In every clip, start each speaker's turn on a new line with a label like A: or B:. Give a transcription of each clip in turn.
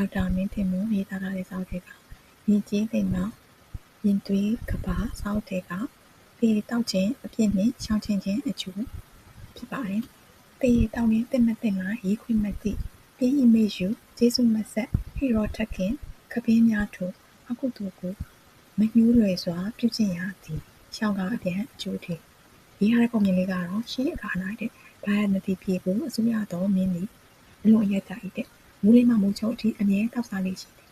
A: ဒေါက်တာမင်းထင်မိုးရေးသားထားတဲ့စာအုပ်ထဲကမြင်ကြီးသိမ့်မှာရင်သွေးကဘာစာအုပ်ထဲကသေတောက်ခြင်းအပြစ်နှင့်ရှောင်ခြင်းအကျိုးဖြစ်ပါတယ်။သေတောက်နှင့်တစ်မတ်တင်လာရေးခွင့်မသိပြင်းဤမေယူဂျေစုမဆက်ဟီရောထက်ခင်ခပင်းများထို့အကုသိုလ်ကိုမညှိုးလွယ်စွာပြုကျင့်ရသည်ရှောင်ကအပြန်အကျိုးထည်ရေးထားတဲ့ပုံမြင်လေးကတော့ရှေ့အခါ၌တဲ့ဘာနတိပြေကိုအစိုးရတော်မင်းသည်အလွန်အရက်ကြ၏တဲ့မူးလေးမှမူချုပ်အထိအမြဲတောက်စားလေးရှိတယ်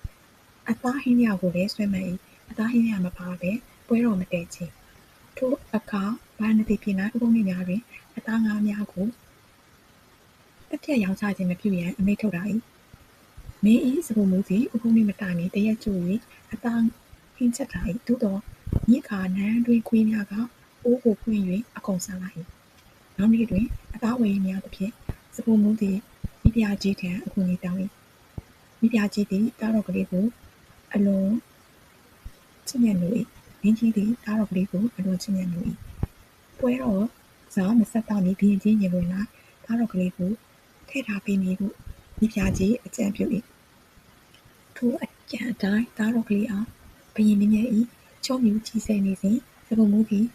A: အသားဟင်းရကိုလည်းဆွဲမှန်၏အသားဟင်းရမပါပဲပွဲတော်မတည့်ခြင်းထို့အခါဘာနတိပြေ၌ဥပုံများတွင်အသားငါးများကိုတက်ပြက်ရောင်းချခြင်းမပြုရန်အမိန့်ထုတ်တာ၏မင်း၏စပုံမူသည်ဥပုံမတိုင်မီတရက်ကျို့၍အသားဟင်းချက်တာ၏သို့တော်မြစ်ခါနန်းတွင်ခွေးများကအိုးကိုဖွင့်၍အကုန်စားလိုက်၏နောက်နေ့တွင်အသားဝယ်များသဖြင့်စပုံမူသည်မိဖုရားကြီးထံအကူအညီတောင်း၏မိဖုရားကြီးသည်တားတော်ကလေးကိုအလွန်ချစ်မြတ်နိုး၏မင်းကြီးသည်တားတော်ကလေးကိုအလွန်ချစ်မြတ်နိုး၏ပွဲတော်စားမဆက်တော့မီဘီရင်ကြီးညင်ဝင်လာတားတော်ကလေးကိုထည့်ထားပေးမည်ဟုမိဖုရားကြီးအကြံပြု၏ထိုအကြံအတိုင်းတားတော်ကလေးအားဘုရင်မင်းရဲ့၏ချုံမြူကြီးဆဲနေစဉ်စပုံမူသည်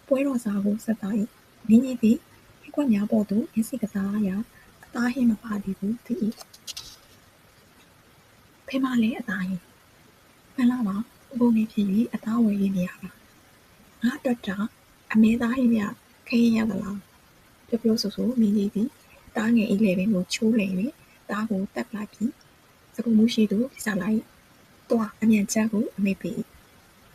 A: ပွဲတော်စားကိုဆက်သား၏မင်းကြီးသည်ခွက်များပေါ်သို့မျက်စိကစားရာအသားဟင်းမပါသည်ဟုသိ၏ဖေမလည်းအသားဟင်းမှန်လားပါဥပုံနေဖြစ်၍အသားဝယ်ရင်းနေရပါငါအတွက်တာအမဲသားဟင်းများခရင်ရသလားပြောဆိုမင်းကြီးသည်တားငယ်၏လေပင်ကိုချိုးလည်၍တားကိုတက်လိုက်ပြီးစပုံမူရှိသူပြစလိုက်တွားအမြန်ချက်ကိုအမိပေး၏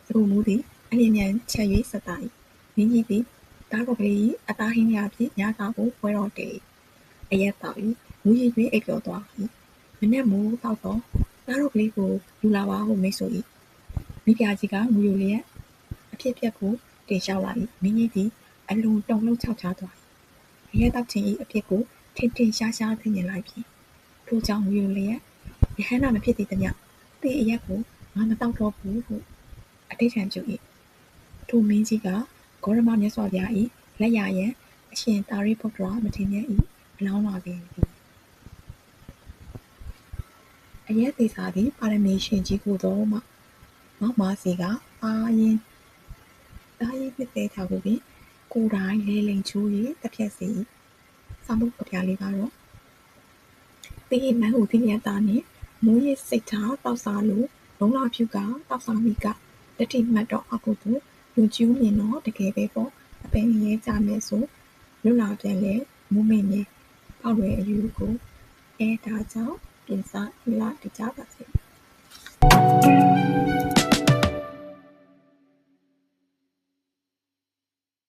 A: စပုံမူသည်အလျင်မြန်ချက်၍ဆက်သား၏မင်းကြီးသည်တားတော်ကလေးအသားဟင်းများဖြင့်ညစာကိုပွဲတော်တည်အရက်တောက်၏မူရည်၍အိပ်ပျော်သွား၏မနေ့မိုးတောက်တော့တားတော်ကလေးကိုလူလာပါဟုမိတ်ဆို၏မိဖုရားကြီးကငူယိုလျက်အဖြစ်ပြက်ကိုတင်လျှောက်လာ၏မင်းကြီးသည်အလွန်တုန်လှုပ်ခြောက်ခြားသွား၏အရက်တောက်ခြင်း၏အဖြစ်ကိုထင်ထင်ရှားရှားသိမြင်လိုက်ပြီထို့ကြောင့်ငူယိုလျက်ရဟန္တာမဖြစ်သေးသမျှသေအရက်ကိုငါမတောက်တော့ဘူးဟုအဋ္ဌံပြု၏ထိုမင်းကြီးကဂေါရမမြတ်စွာဘုရား၏လက်ရရန်အရှင်သာရိပုတ္တရာမထေရ၏အလောင်းလာပေသည်အရက်သေးစာသည်ပါရမီရှင်ကြီးကိုသောမောက်မာစီကအာရင်နှစ်သေးထားကိုပင်ကိုယ်တိုင်လေလိန်ချိုး၍တစ်ဖြက်စီစာမှုပပြလေးကတော့တေးမန်းဟုသိမြတ်သားနှင့်မိုးရစိတ်ထားတောက်စားလို့လုံးလာဖြူကတောက်စားမိကတတိမှတ်တော့အခုသူလူကျူးမြင်တော့တကယ်ပဲပေါ့အပင်ရဲကြမယ်ဆိုလွတ်လာပြန်လေမူးမိန်နေပေါက်ရွယ်အယူကိုဒါကြောင့်ပြင်စားလာတကြပါစေ